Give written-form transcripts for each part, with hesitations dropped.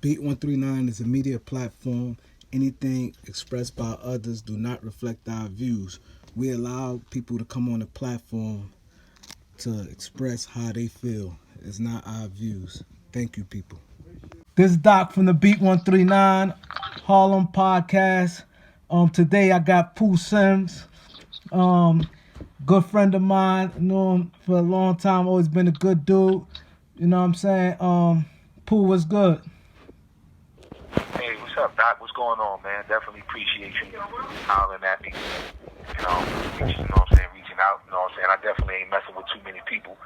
Beat 139 is a media platform. Anything expressed by others do not reflect our views. We allow people to come on the platform to express how they feel. It's not our views. Thank you, people. This is Doc from the Beat 139 Harlem podcast. Today I got Pooh Sims. Um, Good friend of mine. Know him for a long time. Always been a good dude. You know what I'm saying? Pooh was good. Hey, what's up, Doc? What's going on, man? Definitely appreciate you hollering at me. You know what I'm saying, reaching out. You know what I'm saying? I definitely ain't messing with too many people.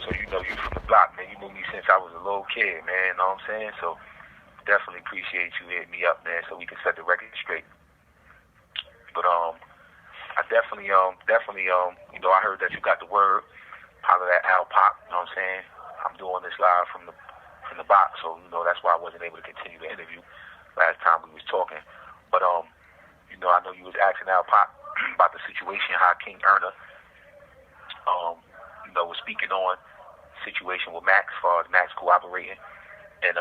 So you know you from the block, man. You knew me since I was a little kid, man. You know what I'm saying? So definitely appreciate you hitting me up, man, so we can set the record straight. But I definitely, I heard that you got the word, holler that Al Pop. You know what I'm saying? I'm doing this live from the box, so that's why I wasn't able to continue the interview last time we was talking. But I know you was asking Al Pop about the situation, how King Erna, was speaking on situation with Max, as far as Max cooperating, and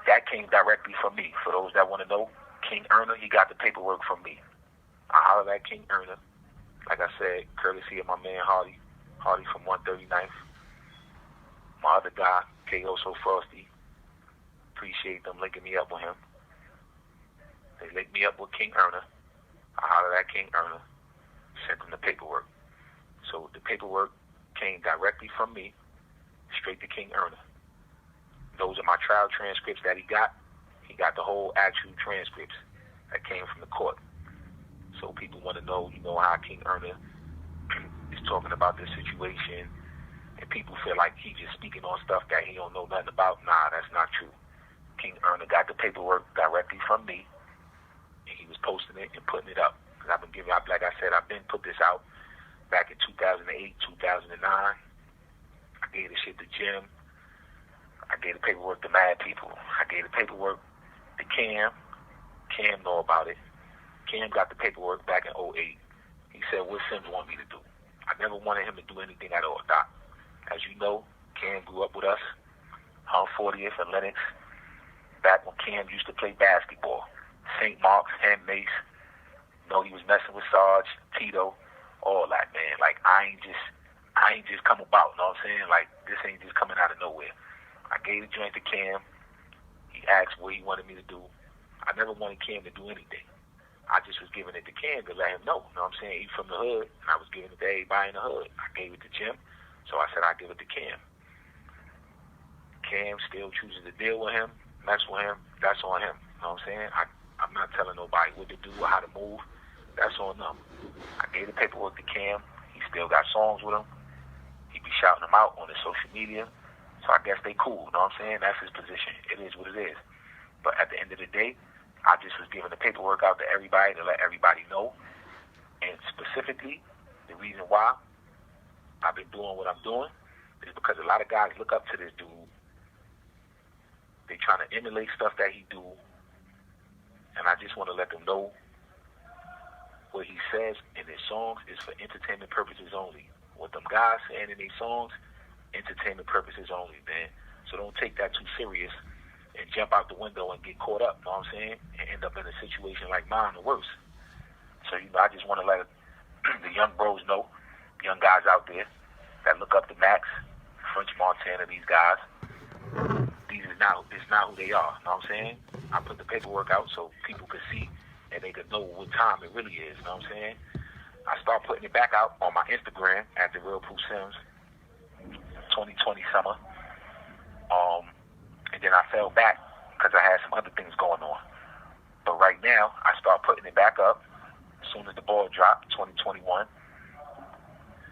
that came directly from me. For those that want to know, King Erna, he got the paperwork from me. I hollered at King Erna, like I said, courtesy of my man Hardy from 139th. My other guy, K.O. So Frosty, appreciate them linking me up with him. They linked me up with King Erna. I hollered at King Erna, sent him the paperwork. So the paperwork came directly from me, straight to King Erna. Those are my trial transcripts that he got. He got the whole actual transcripts that came from the court. So people want to know, how King Erna is talking about this situation, and people feel like he's just speaking on stuff that he don't know nothing about. Nah, that's not true. King Erna got the paperwork directly from me, and he was posting it and putting it up. Cause like I said, I've been put this out back in 2008, 2009. I gave the shit to Jim. I gave the paperwork to mad people. I gave the paperwork to Cam. Cam know about it. Cam got the paperwork back in '08. He said, what Sims want me to do? I never wanted him to do anything at all, Doc. As you know, Cam grew up with us on 40th and Lennox, back when Cam used to play basketball. St. Mark's, Ham Mace. He was messing with Sarge, Tito, all that, man. Like, I ain't just come about, you know what I'm saying? Like, this ain't just coming out of nowhere. I gave the joint to Cam. He asked what he wanted me to do. I never wanted Cam to do anything. I just was giving it to Cam to let him know. You know what I'm saying? He's from the hood, and I was giving it to everybody in the hood. I gave it to Jim, so I said I'd give it to Cam. Cam still chooses to deal with him, mess with him. That's on him. You know what I'm saying? I'm not telling nobody what to do or how to move. That's on them. I gave the paperwork to Cam. He still got songs with him. He be shouting them out on his social media. So I guess they cool. You know what I'm saying? That's his position. It is what it is. But at the end of the day, I just was giving the paperwork out to everybody to let everybody know. And specifically, the reason why I've been doing what I'm doing is because a lot of guys look up to this dude. They trying to emulate stuff that he do. And I just want to let them know what he says in his songs is for entertainment purposes only. What them guys saying in their songs, entertainment purposes only, man. So don't take that too serious and jump out the window and get caught up, you know what I'm saying? And end up in a situation like mine or worse. So, I just want to let the young bros know, young guys out there that look up to Max, French Montana, these guys, it's not who they are, you know what I'm saying? I put the paperwork out so people could see and they could know what time it really is, you know what I'm saying? I start putting it back out on my Instagram at the Real Pooh Sims 2020 summer. And then I fell back because I had some other things going on. But right now, I start putting it back up as soon as the ball dropped, 2021.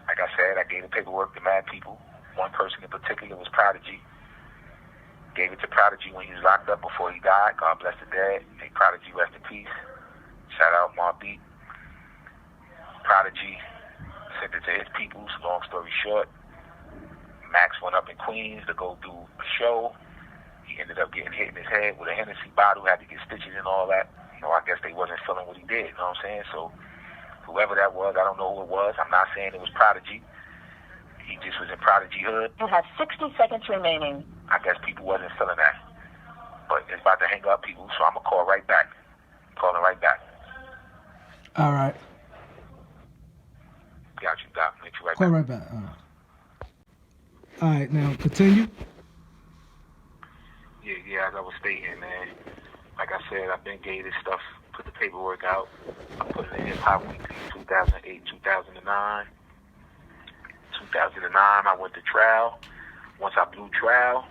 Like I said, I gave the paperwork to mad people. One person in particular was Prodigy. Gave it to Prodigy when he was locked up before he died. God bless the dead. May Prodigy rest in peace. Shout out Ma Beat. Prodigy sent it to his peoples. Long story short, Max went up in Queens to go do a show. He ended up getting hit in his head with a Hennessy bottle, had to get stitches and all that. I guess they wasn't feeling what he did, you know what I'm saying? So whoever that was, I don't know who it was. I'm not saying it was Prodigy. He just was in Prodigy hood. You have 60 seconds remaining. I guess people wasn't feeling that. But it's about to hang up, people, so I'm going to call right back. Calling right back. All right. Got you, Doc. Hit you right Call back. right back. All right, now continue. Yeah, as I was stating, man. Like I said, I've been gave this stuff, put the paperwork out. I put it in Hip Hop Weekly 2008, 2009. 2009, I went to trial. Once I blew trial,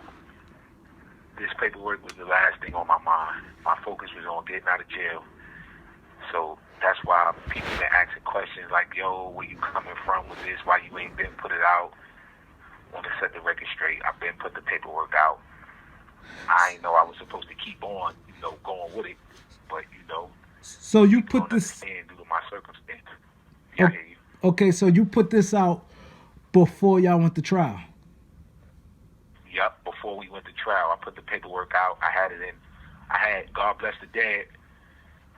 this paperwork was the last thing on my mind. My focus was on getting out of jail. So that's why people been asking questions like, yo, where you coming from with this? Why you ain't been put it out? Want to set the record straight. I've been put the paperwork out. I ain't know I was supposed to keep on, going with it. But, So you people put don't this. understand due to my circumstance. Yeah, I hear you. Okay, so you put this out before y'all went to trial. Yep, before we went to trial, I put the paperwork out. I had it in. I had, God bless the dead,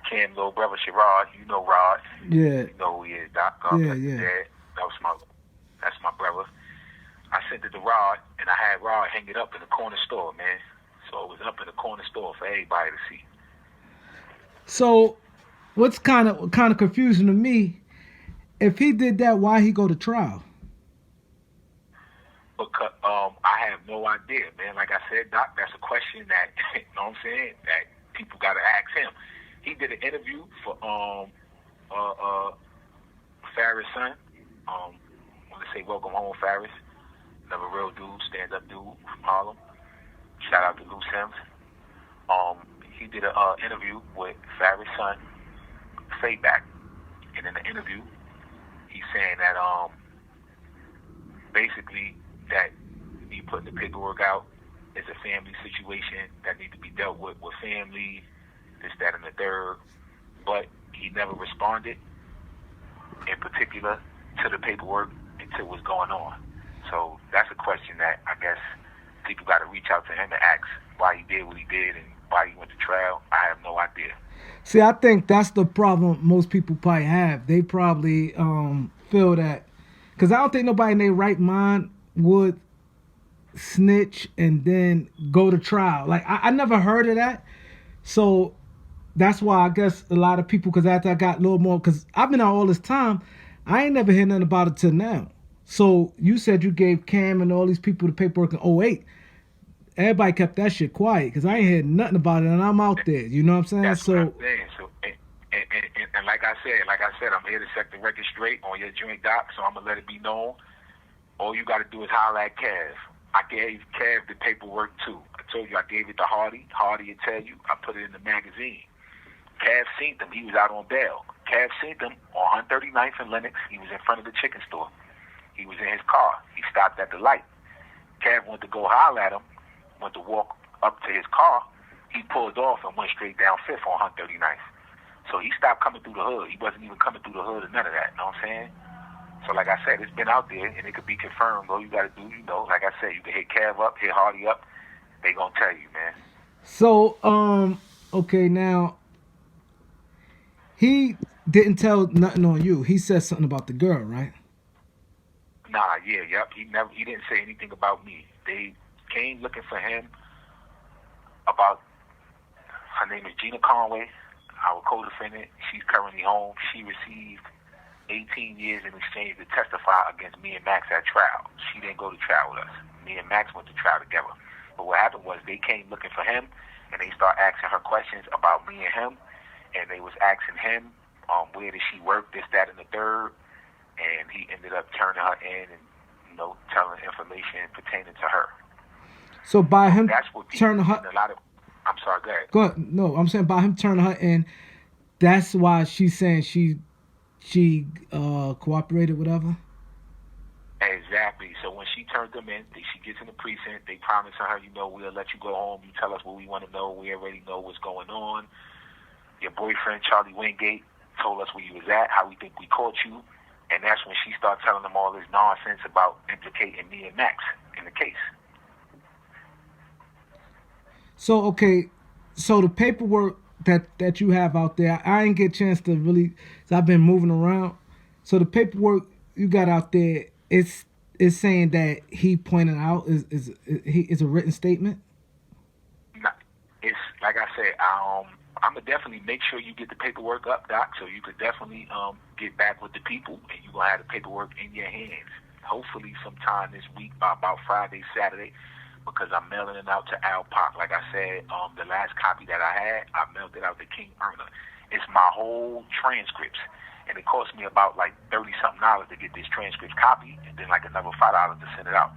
Cam's little brother, Sherrod. You know Rod. Yeah. You know who he is, Doc. God bless the dead. That's my brother. I sent it to Rod, and I had Rod hang it up in the corner store, man. So it was up in the corner store for everybody to see. So, what's kind of confusing to me, if he did that, why he go to trial? Because I have no idea, man. Like I said, Doc, that's a question that you know what I'm saying, that people got to ask him. He did an interview for Farris' son. I want to say welcome home, Farris. Another real dude, stand-up dude from Harlem. Shout out to Pooh Sims. He did an interview with Farris' son, Fayback. And in the interview, he's saying that basically that me putting the paperwork out is a family situation that needs to be dealt with family, this, that, and the third. But he never responded in particular to the paperwork until what's going on. So that's a question that I guess people got to reach out to him and ask why he did what he did and why he went to trial. I have no idea. See, I think that's the problem most people probably have. They probably feel that, because I don't think nobody in their right mind would snitch and then go to trial. Like, I never heard of that. So that's why I guess a lot of people, because after I got a little more, because I've been out all this time, I ain't never heard nothing about it till now. So you said you gave Cam and all these people the paperwork in '08. Everybody kept that shit quiet because I ain't heard nothing about it, and I'm out there. You know what I'm saying? That's what I'm saying. So, and like I said, I'm here to set the record straight on your joint, Doc. So I'm gonna let it be known. All you got to do is holler at Cav. I gave Cav the paperwork too. I told you I gave it to Hardy. Hardy will tell you I put it in the magazine. Cav seen them. He was out on bail. Cav seen them on 139th and Lenox. He was in front of the chicken store. He was in his car. He stopped at the light. Cav went to go holler at him. Went to walk up to his car. He pulled off and went straight down 5th on 139th. So he stopped coming through the hood. He wasn't even coming through the hood or none of that. You know what I'm saying? So like I said, it's been out there and it could be confirmed. All you got to do, like I said, you can hit Cav up, hit Hardy up. They gonna tell you, man. So, okay, now, he didn't tell nothing on you. He said something about the girl, right? Nah, yep. He didn't say anything about me. They came looking for him about, her name is Gina Conway, our co-defendant. She's currently home. She received 18 years in exchange to testify against me and Max at trial. She didn't go to trial with us. Me and Max went to trial together. But what happened was they came looking for him, and they started asking her questions about me and him, and they was asking him, where did she work, this, that, and the third, and he ended up turning her in and, telling information pertaining to her. So by him that's what turning her, I'm sorry, go ahead. Go ahead. No, I'm saying by him turning her in, that's why she's saying she cooperated, whatever. Exactly. So when she turned them in, she gets in the precinct. They promise her, we'll let you go home. You tell us what we want to know. We already know what's going on. Your boyfriend, Charlie Wingate, told us where you was at, how we think we caught you. And that's when she started telling them all this nonsense about implicating me and Max in the case. So, okay, so the paperwork that you have out there, I didn't get a chance to really, so I've been moving around. So the paperwork you got out there, it's saying that he pointed out is a written statement? No, it's like I said, I'm gonna definitely make sure you get the paperwork up, Doc, so you could definitely get back with the people, and you gonna have the paperwork in your hands. Hopefully, sometime this week, by about Friday, Saturday, because I'm mailing it out to Al Park. Like I said, the last copy that I had, I mailed it out to King Erna. It's my whole transcripts, and it cost me about like $30-something to get this transcripts copy, and then like another $5 to send it out.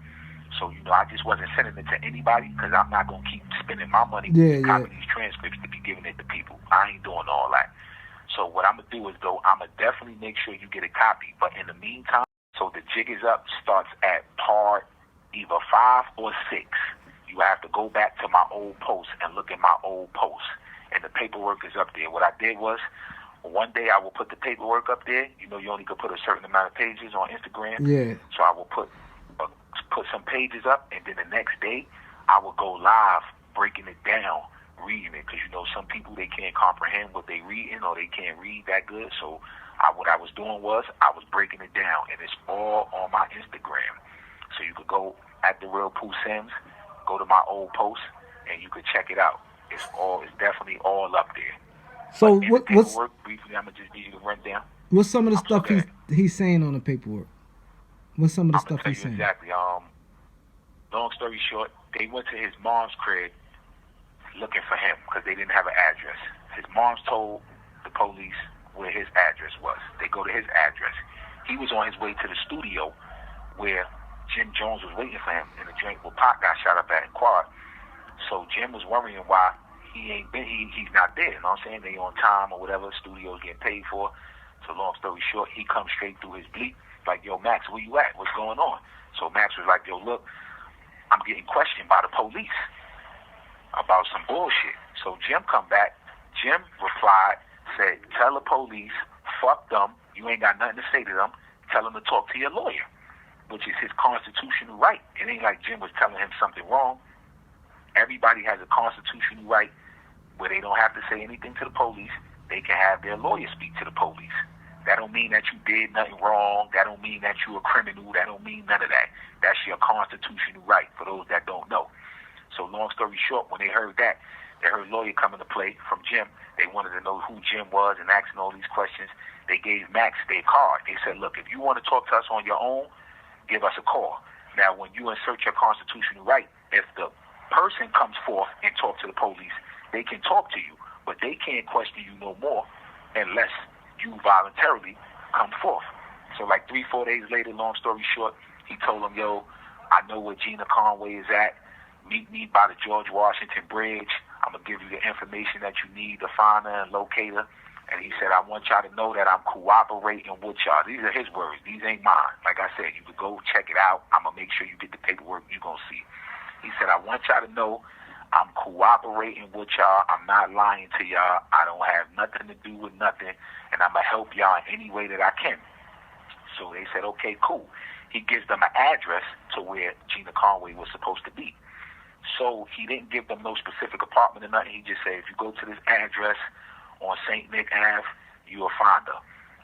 So, I just wasn't sending it to anybody because I'm not going to keep spending my money to copy these transcripts to be giving it to people. I ain't doing all that. So what I'm going to do is, though, I'm going to definitely make sure you get a copy. But in the meantime, so the Jig Is Up starts at part either 5 or 6. You have to go back to my old post and look at my old post. And the paperwork is up there. What I did was, one day I will put the paperwork up there. You only could put a certain amount of pages on Instagram. Yeah. So I will put some pages up, and then the next day I will go live breaking it down, reading it, because some people, they can't comprehend what they reading, or they can't read that good. So what I was doing was I was breaking it down, and it's all on my Instagram. So you could go at the real Pooh Sims, go to my old post, and you could check it out. It's definitely all up there. So what's briefly? I'm gonna just need you to run down. What's some of the stuff he's saying on the paperwork? What's some of the stuff he's saying? Exactly. Long story short, they went to his mom's crib looking for him because they didn't have an address. His mom's told the police where his address was. They go to his address. He was on his way to the studio where Jim Jones was waiting for him in the joint where Pac got shot up at in Quad. So Jim was worrying why he's not there. You know what I'm saying? They on time or whatever. Studio's getting paid for. So long story short, he comes straight through his bleep like, yo, Max, where you at? What's going on? So Max was like, yo, look, I'm getting questioned by the police about some bullshit. So Jim come back. Jim replied, said, tell the police, fuck them. You ain't got nothing to say to them. Tell them to talk to your lawyer, which is his constitutional right. It ain't like Jim was telling him something wrong. Everybody has a constitutional right where they don't have to say anything to the police. They can have their lawyer speak to the police. That don't mean that you did nothing wrong. That don't mean that you a criminal. That don't mean none of that. That's your constitutional right, for those that don't know. So long story short, when they heard that, they heard lawyer come into play from Jim. They wanted to know who Jim was and asking all these questions. They gave Max their card. They said, look, if you want to talk to us on your own, give us a call. Now, when you insert your constitutional right, if the person comes forth and talk to the police, they can talk to you, but they can't question you no more unless you voluntarily come forth. So like 3-4 days later, long story short, he told him, yo, I know where Gina Conway is at. Meet me by the George Washington Bridge. I'm going to give you the information that you need to find her and locate her. And he said, I want y'all to know that I'm cooperating with y'all. These are his words. These ain't mine. Like I said, you could go check it out. I'm going to make sure you get the paperwork you're going to see. He said, I want y'all to know I'm cooperating with y'all. I'm not lying to y'all. I don't have nothing to do with nothing. And I'm going to help y'all in any way that I can. So they said, okay, cool. He gives them an address to where Gina Conway was supposed to be. So he didn't give them no specific apartment or nothing. He just said, if you go to this address on St. Nick Ave, you'll find her.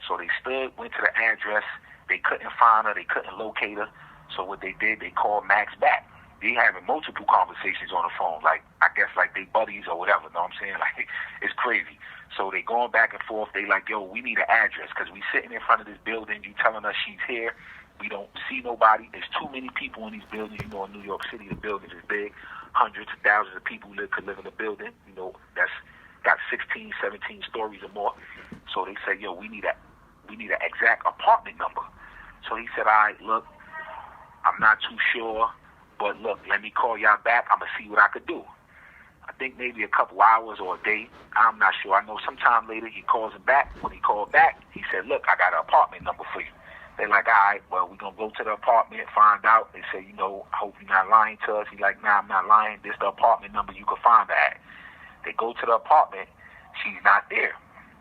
So they went to the address. They couldn't find her. They couldn't locate her. So what they did, they called Max back. They having multiple conversations on the phone, like, I guess like they buddies or whatever, know what I'm saying? Like, it's crazy. So they going back and forth. They like, yo, we need an address because we sitting in front of this building. You telling us she's here. We don't see nobody. There's too many people in these buildings. In New York City, the buildings is big. Hundreds of thousands of people could live in a building. That's got 16, 17 stories or more. So they said, yo, we need an exact apartment number. So he said, all right, look, I'm not too sure. But look, let me call y'all back. I'm going to see what I could do. I think maybe a couple hours or a day. I'm not sure. I know sometime later he calls him back. When he called back, he said, look, I got an apartment number for you. They're like, all right, well, we're going to go to the apartment, find out. They say, I hope you're not lying to us. He's like, nah, I'm not lying. This is the apartment number you can find her at. They go to the apartment. She's not there.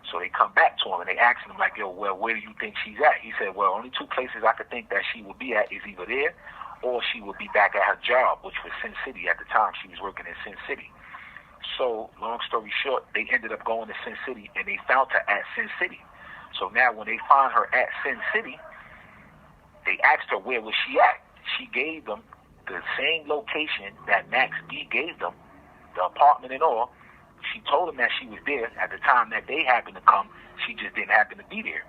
So they come back to him and they ask him, like, yo, well, where do you think she's at? He said, well, only two places I could think that she would be at is either there or she would be back at her job, which was Sin City. At the time, she was working in Sin City. So, long story short, they ended up going to Sin City, and they found her at Sin City. So now when they find her at Sin City, they asked her where was she at. She gave them the same location that Max B gave them, the apartment and all. She told him that she was there at the time that they happened to come. She just didn't happen to be there.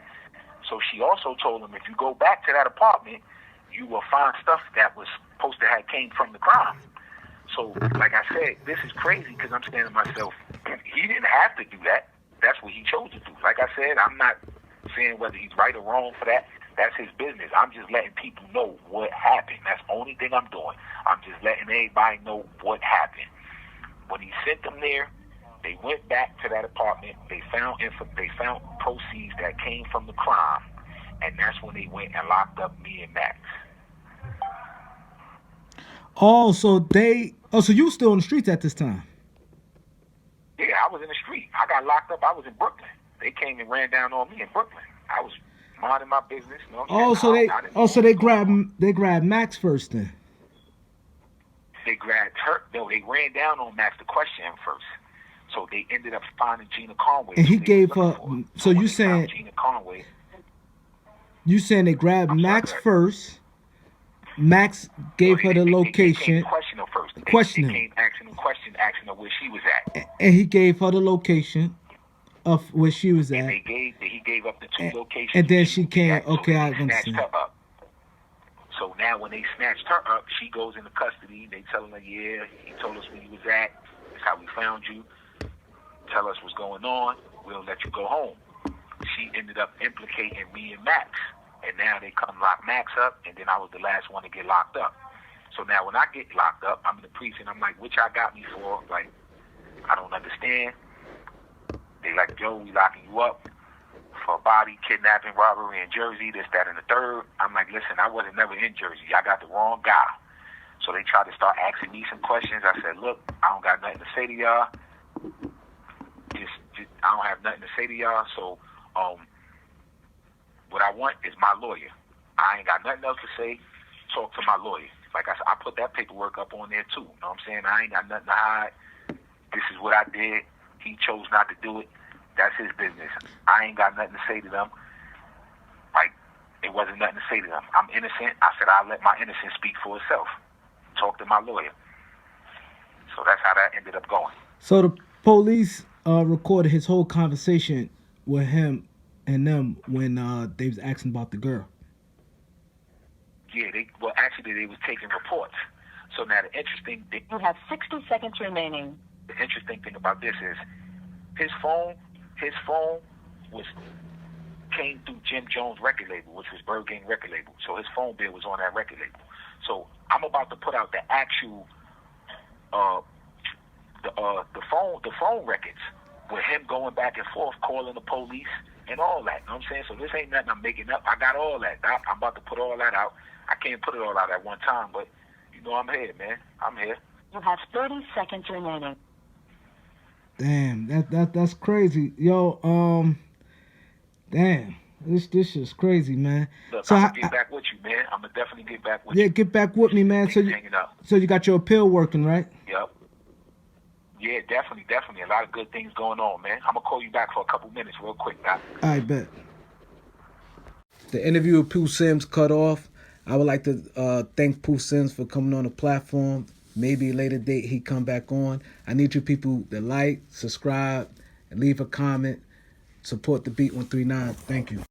So she also told him, if you go back to that apartment, you will find stuff that was supposed to have came from the crime. So, like I said, this is crazy because I'm saying to myself, he didn't have to do that. That's what he chose to do. Like I said, I'm not saying whether he's right or wrong for that. That's his business. I'm just letting people know what happened. That's the only thing I'm doing. I'm just letting everybody know what happened. When he sent them there, they went back to that apartment. They found proceeds that came from the crime, and that's when they went and locked up me and Max. Oh, so you were still on the streets at this time? Yeah, I was in the street. I got locked up. I was in Brooklyn. They came and ran down on me in Brooklyn. I was minding my business. You know what I'm saying? They grabbed Max first then. They grabbed her. No, they ran down on Max to question him first. So they ended up finding Gina Conway. And he gave her. So you saying Gina Conway? You saying they grabbed Max first? Max gave her the location. They came question her first. They came asking her where she was at. And he gave her the location of where she was at. And he gave up the two locations. And then she came. Okay, I understand. Her up. So now when they snatched her up, she goes into custody. They telling her, yeah, he told us where you was at. That's how we found you. Tell us what's going on. We'll let you go home. She ended up implicating me and Max. And now they come lock Max up, and then I was the last one to get locked up. So now when I get locked up, I'm in the precinct. I'm like, what y'all got me for? Like, I don't understand. They like, Joe, we locking you up for body, kidnapping, robbery in Jersey, this, that, and the third. I'm like, listen, I wasn't never in Jersey. I got the wrong guy. So they tried to start asking me some questions. I said, look, I don't got nothing to say to y'all. Just I don't have nothing to say to y'all. So, what I want is my lawyer. I ain't got nothing else to say. Talk to my lawyer. Like I said, I put that paperwork up on there too. You know what I'm saying? I ain't got nothing to hide. This is what I did. He chose not to do it. That's his business. I ain't got nothing to say to them. Like, it wasn't nothing to say to them. I'm innocent. I said I'll let my innocence speak for itself. Talk to my lawyer. So that's how that ended up going. So the police recorded his whole conversation with him and them when they was asking about the girl. Yeah, they was taking reports. So now the interesting thing... You have 60 seconds remaining. The interesting thing about this is his phone came through Jim Jones' record label, which was Bird Gang record label. So his phone bill was on that record label. So I'm about to put out the actual the phone records with him going back and forth, calling the police and all that. You know what I'm saying? So this ain't nothing I'm making up. I got all that. I'm about to put all that out. I can't put it all out at one time, but you know I'm here, man. I'm here. You have 30 seconds remaining. Damn, that's crazy. Yo, damn. This is crazy, man. Look, so I'm gonna get back with you, man. I'm gonna definitely get back with you. Yeah, get back with me, man. So you got your appeal working, right? Yep. Yeah, definitely. A lot of good things going on, man. I'm gonna call you back for a couple minutes real quick, Doc. I bet. The interview with Pooh Sims cut off. I would like to thank Pooh Sims for coming on the platform. Maybe a later date he come back on. I need you people to like, subscribe, and leave a comment. Support the Beat 139. Thank you.